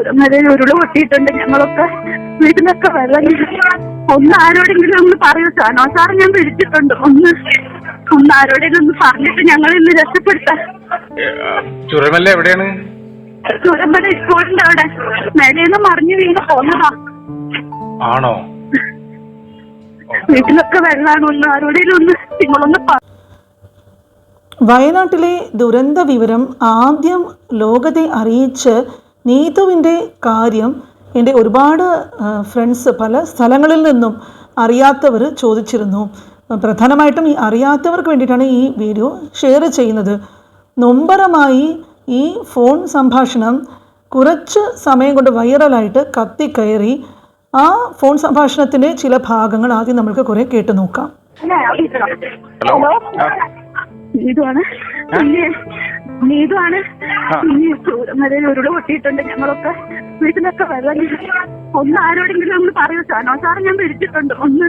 ചൂരമല ഉരുള് പൊട്ടിയിട്ടുണ്ട്. ഞങ്ങളൊക്കെ വീട്ടിലൊക്കെ വെള്ളം. ഒന്ന് ആരോടെങ്കിലും ഒന്ന് പറയൂ സാനോ സാർ, ഞാൻ വിളിച്ചിട്ടുണ്ട്. ഒന്ന് ആരോടെങ്കിലും ഒന്ന് പറഞ്ഞിട്ട് ഞങ്ങൾ ഇന്ന് രക്ഷപ്പെടുത്താം. ചൂരമല എവിടെയാണ്? ചൂരമല സ്കൂളിന്റെ അവിടെ മേലേന്ന് മറിഞ്ഞു വീണ് പോന്നതാ. ആണോ? വീട്ടിലൊക്കെ വെള്ളമാണ്. ഒന്ന് ആരോടെങ്കിലും ഒന്ന് നിങ്ങളൊന്ന്. വയനാട്ടിലെ ദുരന്ത വിവരം ആദ്യം ലോകത്തെ അറിയിച്ച് നീതുവിൻ്റെ കാര്യം എൻ്റെ ഒരുപാട് ഫ്രണ്ട്സ് പല സ്ഥലങ്ങളിൽ നിന്നും അറിയാത്തവർ ചോദിച്ചിരുന്നു. പ്രധാനമായിട്ടും ഈ അറിയാത്തവർക്ക് വേണ്ടിയിട്ടാണ് ഈ വീഡിയോ ഷെയർ ചെയ്യുന്നത്. നൊമ്പരമായി ഈ ഫോൺ സംഭാഷണം കുറച്ച് സമയം കൊണ്ട് വൈറലായിട്ട് കത്തിക്കയറി. ആ ഫോൺ സംഭാഷണത്തിൻ്റെ ചില ഭാഗങ്ങൾ ആദ്യം നമ്മൾക്ക് കുറേ കേട്ടു നോക്കാം. നീതുവാണ്. ചൂരമല ഉരുള് പൊട്ടിയിട്ടുണ്ട്. ഞങ്ങളൊക്കെ വീട്ടിലൊക്കെ വെള്ളം. ഒന്ന് ആരോടെങ്കിലും ഒന്ന് പറയൂ സാനോ സാർ, ഞാൻ വിളിച്ചിട്ടുണ്ട്. ഒന്ന്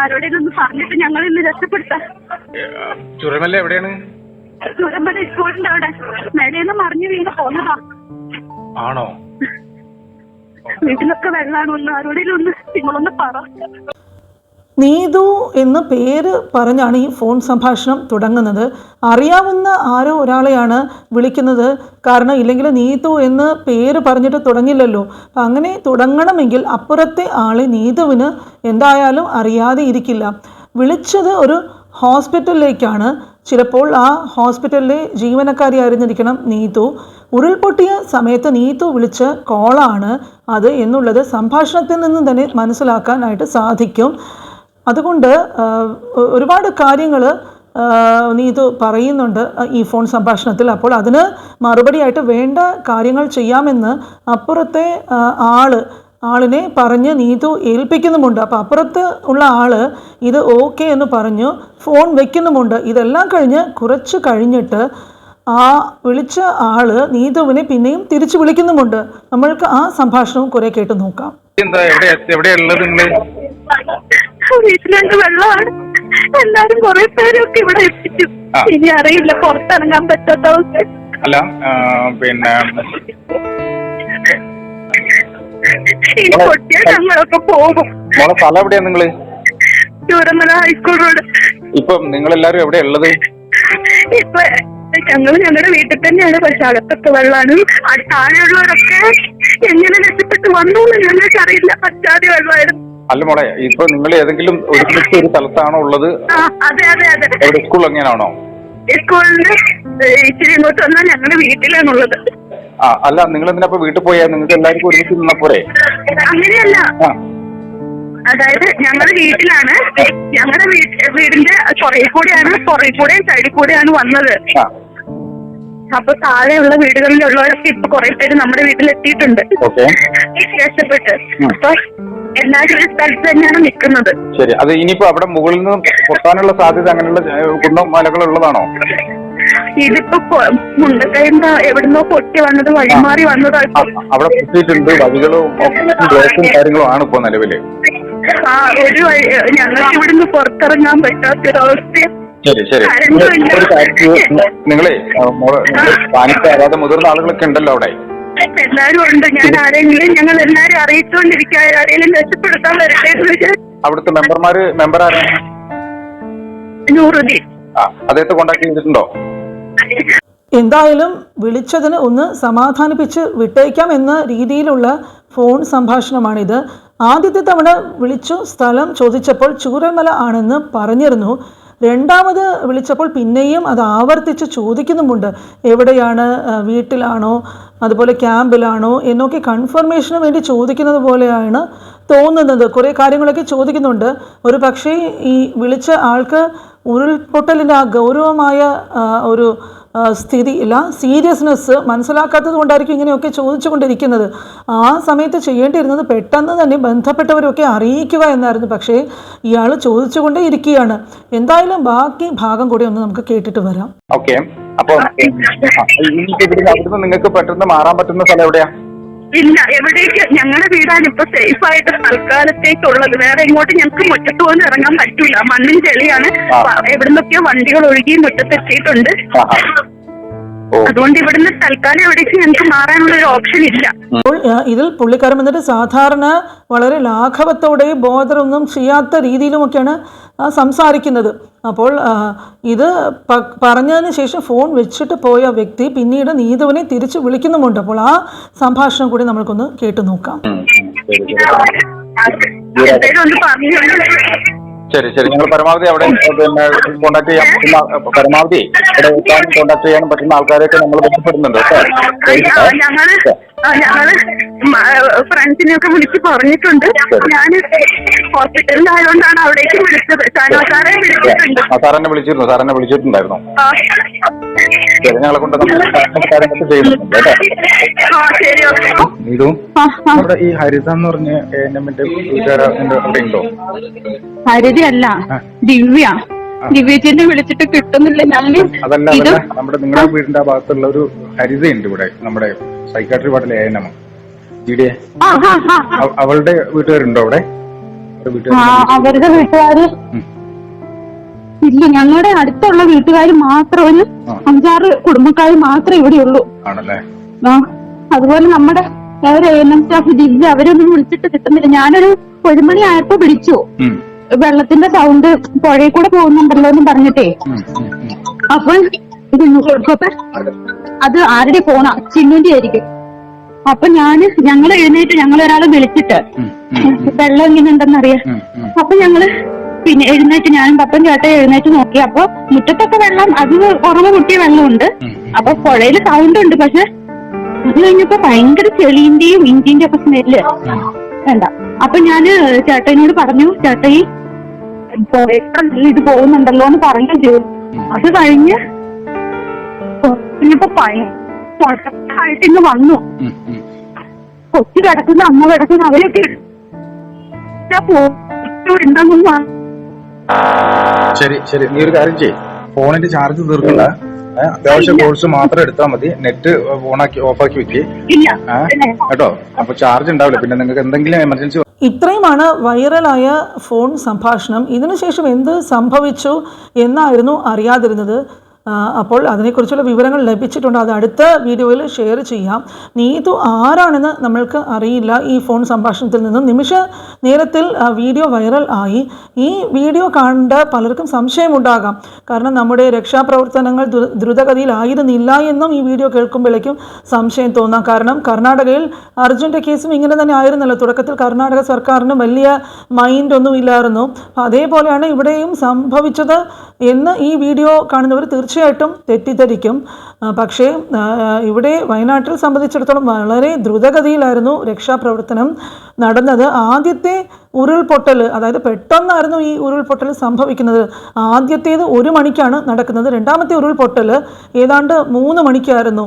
ആരോടെങ്കിലും ഒന്ന് പറഞ്ഞിട്ട് ഞങ്ങൾ ഇന്ന് രക്ഷപ്പെടുത്താം. ചൂരമല എവിടെയാണ്? ചൂരമല സ്കൂളിന്റെ അവിടെ മേലേന്ന് മറിഞ്ഞു വീണ് പോന്നതാ. ആണോ? വീട്ടിലൊക്കെ വെള്ളമാണ്. ഒന്ന് ആരോടെങ്കിലും ഒന്ന് നിങ്ങളൊന്ന് പറ. നീതു എന്ന പേര് പറഞ്ഞാണ് ഈ ഫോൺ സംഭാഷണം തുടങ്ങുന്നത്. അറിയാവുന്ന ആരോ ഒരാളെയാണ് വിളിക്കുന്നത്. കാരണം ഇല്ലെങ്കിൽ നീതു എന്ന് പേര് പറഞ്ഞിട്ട് തുടങ്ങില്ലല്ലോ. അപ്പം അങ്ങനെ തുടങ്ങണമെങ്കിൽ അപ്പുറത്തെ ആളെ നീതുവിന് എന്തായാലും അറിയാതെ ഇരിക്കില്ല. വിളിച്ചത് ഒരു ഹോസ്പിറ്റലിലേക്കാണ്. ചിലപ്പോൾ ആ ഹോസ്പിറ്റലിലെ ജീവനക്കാരി ആയിരുന്നിരിക്കണം നീതു. ഉരുൾപൊട്ടിയ സമയത്ത് നീതു വിളിച്ച കോളാണ് അത് എന്നുള്ളത് സംഭാഷണത്തിൽ നിന്ന് തന്നെ മനസ്സിലാക്കാനായിട്ട് സാധിക്കും. അതുകൊണ്ട് ഒരുപാട് കാര്യങ്ങൾ നീതു പറയുന്നുണ്ട് ഈ ഫോൺ സംഭാഷണത്തിൽ. അപ്പോൾ അതിന് മറുപടിയായിട്ട് വേണ്ട കാര്യങ്ങൾ ചെയ്യാമെന്ന് അപ്പുറത്തെ ആളിനെ പറഞ്ഞ് നീതു ഏൽപ്പിക്കുന്നുമുണ്ട്. അപ്പോൾ അപ്പുറത്ത് ഉള്ള ആൾ ഇത് ഓക്കെ എന്ന് പറഞ്ഞു ഫോൺ വയ്ക്കുന്നുമുണ്ട്. ഇതെല്ലാം കഴിഞ്ഞ് കുറച്ച് കഴിഞ്ഞിട്ട് ആ വിളിച്ച ആൾ നീതുവിനെ പിന്നെയും തിരിച്ചു വിളിക്കുന്നുമുണ്ട്. നമ്മൾക്ക് ആ സംഭാഷണവും കുറെ കേട്ട് നോക്കാം. വീട്ടിലുണ്ട്, വെള്ളമാണ്. എല്ലാരും കുറെ പേരൊക്കെ ഇവിടെ എത്തിച്ചു. ഇനി അറിയില്ല, പുറത്തിറങ്ങാൻ പറ്റാത്ത അവസ്ഥ. അല്ല പിന്നെ ഇനി പൊട്ടിയാൽ ഞങ്ങളൊക്കെ പോകും. സ്ഥലം എവിടെയാ നിങ്ങള്? Chooramala high school road. ഇപ്പം നിങ്ങളെല്ലാരും എവിടെയാ ഉള്ളത്? ഇപ്പൊ ഞങ്ങളുടെ വീട്ടിൽ തന്നെയാണ്. പക്ഷെ അകത്തൊക്കെ വെള്ളമാണ്. താഴെയുള്ളവരൊക്കെ എങ്ങനെ രക്ഷപ്പെട്ട് വന്നു ഞങ്ങൾക്ക് അറിയില്ല. പറ്റാതെ വെള്ളമായിരുന്നു. അല്ല മോളെ, ഇപ്പൊ നിങ്ങൾ ഏതെങ്കിലും ഒരു സ്ഥലത്താണോ ഉള്ളത്? അതെ അതെ അതെ. എവിടെ? സ്കൂൾ എങ്ങനെയാണോ? സ്കൂളിന് ഇച്ചിരി ഇങ്ങോട്ട് വന്നാൽ ഞങ്ങളുടെ വീട്ടിലാണുള്ളത്. അല്ല, നിങ്ങൾ എന്തിനാ വീട്ടിൽ പോയാൽ നിങ്ങൾക്ക് എല്ലാവർക്കും ഒരുമിച്ച് നിന്നാ പോരെ? അങ്ങനെയല്ല, അതായത് ഞങ്ങളുടെ വീട്ടിലാണ്. ഞങ്ങളുടെ വീടിന്റെ പുറകെ കൂടെയും സൈഡിൽ കൂടെയാണ് വന്നത്. അപ്പൊ താഴെയുള്ള വീടുകളിലുള്ളവരൊക്കെ ഇപ്പൊ കുറെ പേര് നമ്മുടെ വീട്ടിലെത്തിയിട്ടുണ്ട് രക്ഷപ്പെട്ട്. അപ്പൊ എല്ലാവരും ഒരു സ്ഥലത്ത് തന്നെയാണ് നിൽക്കുന്നത്. ശരി. അത് ഇനിയിപ്പോ അവിടെ മുകളിൽ നിന്ന് പൊട്ടാനുള്ള സാധ്യത അങ്ങനെയുള്ള കുന്നും മലകൾ ഉള്ളതാണോ? ഇതിപ്പോ മുണ്ടക്കൈന്ന് എവിടുന്നോ പൊട്ടി വന്നത്, വഴിമാറി വന്നതായിട്ട് അവിടെ പൊട്ടിയിട്ടുണ്ട്. വഴികളും കാര്യങ്ങളും ആണ് ഇപ്പൊ നിലവില്. ഒരു ഞങ്ങൾക്ക് ഇവിടുന്ന് പുറത്തിറങ്ങാൻ പറ്റാത്തൊരവസ്ഥ. ശരി ശരി. നിങ്ങളെ അതായത് മുതിർന്ന ആളുകളൊക്കെ ഉണ്ടല്ലോ അവിടെ? എല്ലാരും ഉണ്ട്. ഞങ്ങൾ എല്ലാരും അറിയിച്ചുകൊണ്ടിരിക്കുക. ആരെങ്കിലും രക്ഷപ്പെടുത്താൻ വരട്ടെ. അവിടുത്തെ മെമ്പർ ആരാണ്? നൂറുദ്ദീൻ. അദ്ദേഹത്തെ കോണ്ടാക്ട് ചെയ്തിട്ടുണ്ടോ? എന്തായാലും വിളിച്ചതിന് ഒന്ന് സമാധാനിപ്പിച്ച് വിട്ടേക്കാം എന്ന രീതിയിലുള്ള ഫോൺ സംഭാഷണമാണിത്. ആദ്യത്തെ തവണ വിളിച്ചു സ്ഥലം ചോദിച്ചപ്പോൾ ചൂരൽമല ആണെന്ന് പറഞ്ഞിരുന്നു. രണ്ടാമത് വിളിച്ചപ്പോൾ പിന്നെയും അത് ആവർത്തിച്ച് ചോദിക്കുന്നുമുണ്ട്. എവിടെയാണ്, വീട്ടിലാണോ അതുപോലെ ക്യാമ്പിലാണോ എന്നൊക്കെ കൺഫർമേഷന് വേണ്ടി ചോദിക്കുന്നത് പോലെയാണ് തോന്നുന്നത്. കുറേ കാര്യങ്ങളൊക്കെ ചോദിക്കുന്നുണ്ട്. ഒരു പക്ഷേ ഈ വിളിച്ച ആൾക്ക് ഉരുൾപൊട്ടലിൻ്റെ ആ ഗൗരവമായ ഒരു സ്ഥിതി ഇല്ല, സീരിയസ്നെസ് മനസ്സിലാക്കാത്തത് കൊണ്ടായിരിക്കും ഇങ്ങനെയൊക്കെ ചോദിച്ചു കൊണ്ടിരിക്കുന്നത്. ആ സമയത്ത് ചെയ്യേണ്ടിയിരുന്നത് പെട്ടെന്ന് തന്നെ ബന്ധപ്പെട്ടവരൊക്കെ അറിയിക്കുക എന്നായിരുന്നു. പക്ഷേ ഇയാൾ ചോദിച്ചുകൊണ്ടേ ഇരിക്കുകയാണ്. എന്തായാലും ബാക്കി ഭാഗം കൂടി ഒന്ന് നമുക്ക് കേട്ടിട്ട് വരാം. ഓക്കെ. അപ്പോൾ നിങ്ങൾക്ക് പെട്ടെന്ന് മാറാൻ പറ്റുന്ന സ്ഥലം എവിടെയാ? ഇല്ല, എവിടേക്ക് ഞങ്ങളുടെ വീടാണ് ഇപ്പൊ സേഫ് ആയിട്ട് തൽക്കാലത്തേക്കുള്ളത്. വേറെ ഇങ്ങോട്ട് ഞങ്ങൾക്ക് മുറ്റത്ത് പോലും ഇറങ്ങാൻ പറ്റൂല. മണ്ണും ചെളിയാണ്. എവിടുന്നൊക്കെയോ വണ്ടികൾ ഒഴുകി മുറ്റത്തെത്തിയിട്ടുണ്ട്. അതുകൊണ്ട് ഇവിടുന്ന് തൽക്കാലം എവിടേക്ക് ഞങ്ങൾക്ക് മാറാനുള്ള ഒരു ഓപ്ഷൻ ഇല്ല. അപ്പോൾ ഇതിൽ പുള്ളിക്കാരൻ വന്നിട്ട് സാധാരണ വളരെ ലാഘവത്തോടെ ബോധമൊന്നും ചെയ്യാത്ത രീതിയിലുമൊക്കെയാണ് സംസാരിക്കുന്നത്. അപ്പോൾ ഇത് പറഞ്ഞതിന് ശേഷം ഫോൺ വെച്ചിട്ട് പോയ വ്യക്തി പിന്നീട് നീതുവിനെ തിരിച്ച് വിളിക്കുന്നുമുണ്ട്. അപ്പോൾ ആ സംഭാഷണം കൂടി നമ്മൾക്കൊന്ന് കേട്ടു നോക്കാം. ശരി ശരി, ഞങ്ങൾ പരമാവധി അവിടെ പിന്നെ കോണ്ടാക്ട് ചെയ്യാൻ പരമാവധി ഇവിടെ എത്താൻ കോണ്ടാക്ട് ചെയ്യാൻ പറ്റുന്ന ആൾക്കാരെയൊക്കെ നമ്മൾ ബന്ധപ്പെടുന്നുണ്ട്. ഞങ്ങള് ഫ്രണ്ട്സിനെയൊക്കെ വിളിച്ച് പറഞ്ഞിട്ടുണ്ട്. ഞാൻ ഹോസ്പിറ്റലിലായതുകൊണ്ടാണ് അവിടേക്ക് വിളിച്ചത്. സാറെ വിളിച്ചിട്ടുണ്ട്. സാറെന്നെ വിളിച്ചിരുന്നു, സാറെന്നെ വിളിച്ചിട്ടുണ്ടായിരുന്നു. ശരി, ഞങ്ങളെ കൊണ്ട് കാര്യങ്ങളൊക്കെ ചെയ്യുന്നുണ്ട് കേട്ടോ. നീതു, അവിടെ ഈ ഹരിത എന്ന് പറഞ്ഞ മറ്റേ വീട്ടുകാരുടെ അവിടെ ഉണ്ടോ? ഹരിതയല്ല, ദിവ്യ. ദിവ്യജിനെ വിളിച്ചിട്ട് കിട്ടുന്നില്ല. അതല്ല അതല്ല, നമ്മുടെ നിങ്ങളുടെ വീടിന്റെ ആ ഭാഗത്തുള്ള ഒരു ഹരിതയുണ്ട് ഇവിടെ, നമ്മുടെ സൈക്കാട്രി വാർഡിലെ ANM ജിഡിയെ. അവളുടെ വീട്ടുകാരുണ്ടോ അവിടെ? അവരുടെ വീട്ടുകാര് ഇല്ല, ഞങ്ങളുടെ അടുത്തുള്ള വീട്ടുകാർ മാത്രം, ഒരു 5-6 കുടുംബക്കാർ മാത്രമേ ഇവിടെ ഉള്ളൂ. ആണല്ലേ? അതുപോലെ നമ്മുടെ ANM സ്റ്റാഫ് ദിവ്യ, അവരൊന്നും വിളിച്ചിട്ട് കിട്ടുന്നില്ല. ഞാനൊരു 1 മണി ആയപ്പോ വിളിച്ചു. വെള്ളത്തിന്റെ സൗണ്ട് പുഴയിൽ കൂടെ പോകുന്നുണ്ടല്ലോ എന്ന് പറഞ്ഞിട്ടേ. അപ്പൊ അത് ആരുടെ ഫോണാ? ചിന്നുന്റെ ആയിരിക്കും. അപ്പൊ ഞങ്ങൾ എഴുന്നേറ്റ്, ഞങ്ങളൊരാളെ വിളിച്ചിട്ട് വെള്ളം ഇങ്ങനെ ഉണ്ടെന്നറിയാം. അപ്പൊ ഞങ്ങള് പിന്നെ എഴുന്നേറ്റ്, ഞാനും പപ്പൻ ചേട്ടൻ എഴുന്നേറ്റ് നോക്കി. അപ്പൊ മുറ്റത്തൊക്കെ വെള്ളം, അത് ഉറവ മുട്ടിയ വെള്ളമുണ്ട്. അപ്പൊ പുഴയില് സൗണ്ട് ഉണ്ട്. പക്ഷെ അത് കഴിഞ്ഞപ്പോ ഭയങ്കര ചെളീന്റെയും ഇഞ്ചിന്റെ ഒക്കെ സ്മെല്ല് വേണ്ട. അപ്പൊ ഞാന് ചേട്ടനോട് പറഞ്ഞു, ചേട്ടയി ഇത് പോകുന്നുണ്ടല്ലോ എന്ന് പറഞ്ഞു ചെയ്തു. അത് കഴിഞ്ഞ് ഇപ്പൊ ആയിട്ട് ഇന്ന് വന്നു. കൊച്ചു കിടക്കുന്ന, അമ്മ കിടക്കുന്ന, അവരൊക്കെ എന്താ. ശരി ശരി, നീ ഒരു കാര്യം ചെയ്യ്, ഫോണിന്റെ ചാർജ് തീർക്കണ്ട. അത്യാവശ്യ കോഴ്സ് മാത്രം എടുത്താൽ മതി. നെറ്റ് ഓഫാക്കി വെക്ക് കേട്ടോ. അപ്പൊ ചാർജ് ഉണ്ടാവില്ല. പിന്നെ നിങ്ങൾക്ക് എന്തെങ്കിലും എമർജൻസി. ഇത്രയുമാണ് വൈറലായ ഫോൺ സംഭാഷണം. ഇതിനുശേഷം എന്ത് സംഭവിച്ചു എന്നായിരുന്നു അറിയാതിരുന്നത്. അപ്പോൾ അതിനെക്കുറിച്ചുള്ള വിവരങ്ങൾ ലഭിച്ചിട്ടുണ്ട്. അത് അടുത്ത വീഡിയോയിൽ ഷെയർ ചെയ്യാം. നീതു ആരാണെന്ന് നമ്മൾക്ക് അറിയില്ല. ഈ ഫോൺ സംഭാഷണത്തിൽ നിന്നും നിമിഷ നേരത്തിൽ വീഡിയോ വൈറൽ ആയി. ഈ വീഡിയോ കണ്ട പലർക്കും സംശയമുണ്ടാകാം. കാരണം നമ്മുടെ രക്ഷാപ്രവർത്തനങ്ങൾ ദ്രുതഗതിയിലായിരുന്നില്ല എന്നും ഈ വീഡിയോ കേൾക്കുമ്പോഴേക്കും സംശയം തോന്നാം. കാരണം കർണാടകയിൽ അർജുൻ്റെ കേസും ഇങ്ങനെ തന്നെ ആയിരുന്നല്ലോ. തുടക്കത്തിൽ കർണാടക സർക്കാരിന് വലിയ മൈൻഡൊന്നും ഇല്ലായിരുന്നു. അതേപോലെയാണ് ഇവിടെയും സംഭവിച്ചത് എന്ന് ഈ വീഡിയോ കാണുന്നവർ തീർച്ചയായിട്ടും തെറ്റിദ്ധരിക്കും. പക്ഷേ ഇവിടെ വയനാട്ടിൽ സംബന്ധിച്ചിടത്തോളം വളരെ ദ്രുതഗതിയിലായിരുന്നു രക്ഷാപ്രവർത്തനം നടന്നത്. ആദ്യത്തെ ഉരുൾപൊട്ടൽ, അതായത് പെട്ടെന്നായിരുന്നു ഈ ഉരുൾപൊട്ടൽ സംഭവിക്കുന്നത്. ആദ്യത്തേത് 1 മണിക്കാണ് നടക്കുന്നത്. രണ്ടാമത്തെ ഉരുൾപൊട്ടൽ ഏതാണ്ട് 3 മണിക്കായിരുന്നു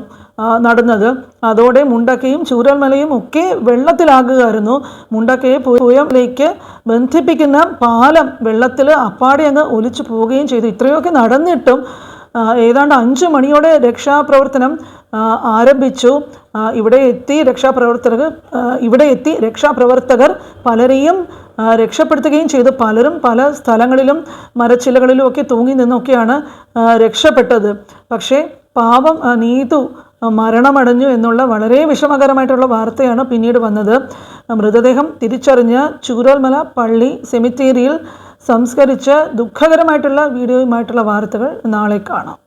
നടന്നത്. അതോടെ മുണ്ടക്കയും ചൂരൽമലയും ഒക്കെ വെള്ളത്തിലാകുകയായിരുന്നു. മുണ്ടക്കയെ പുഴയിലേക്ക് ബന്ധിപ്പിക്കുന്ന പാലം വെള്ളത്തിൽ അപ്പാടെ അങ്ങ് ഒലിച്ചു പോവുകയും ചെയ്തു. ഇത്രയൊക്കെ നടന്നിട്ടും ഏതാണ്ട് 5 മണിയോടെ രക്ഷാപ്രവർത്തനം ആരംഭിച്ചു. ഇവിടെ എത്തി രക്ഷാപ്രവർത്തകർ പലരെയും രക്ഷപ്പെടുത്തുകയും ചെയ്തു. പലരും പല സ്ഥലങ്ങളിലും മരച്ചില്ലകളിലും ഒക്കെ തൂങ്ങി നിന്നൊക്കെയാണ് രക്ഷപ്പെട്ടത്. പക്ഷേ പാവം നീതു മരണമടഞ്ഞു എന്നുള്ള വളരെ വിഷമകരമായിട്ടുള്ള വാർത്തയാണ് പിന്നീട് വന്നത്. മൃതദേഹം തിരിച്ചറിഞ്ഞ് ചൂരൽമല പള്ളി സെമിത്തേരിയിൽ സംസ്കരിച്ച് ദുഃഖകരമായിട്ടുള്ള വീഡിയോയുമായിട്ടുള്ള വാർത്തകൾ നാളെ കാണാം.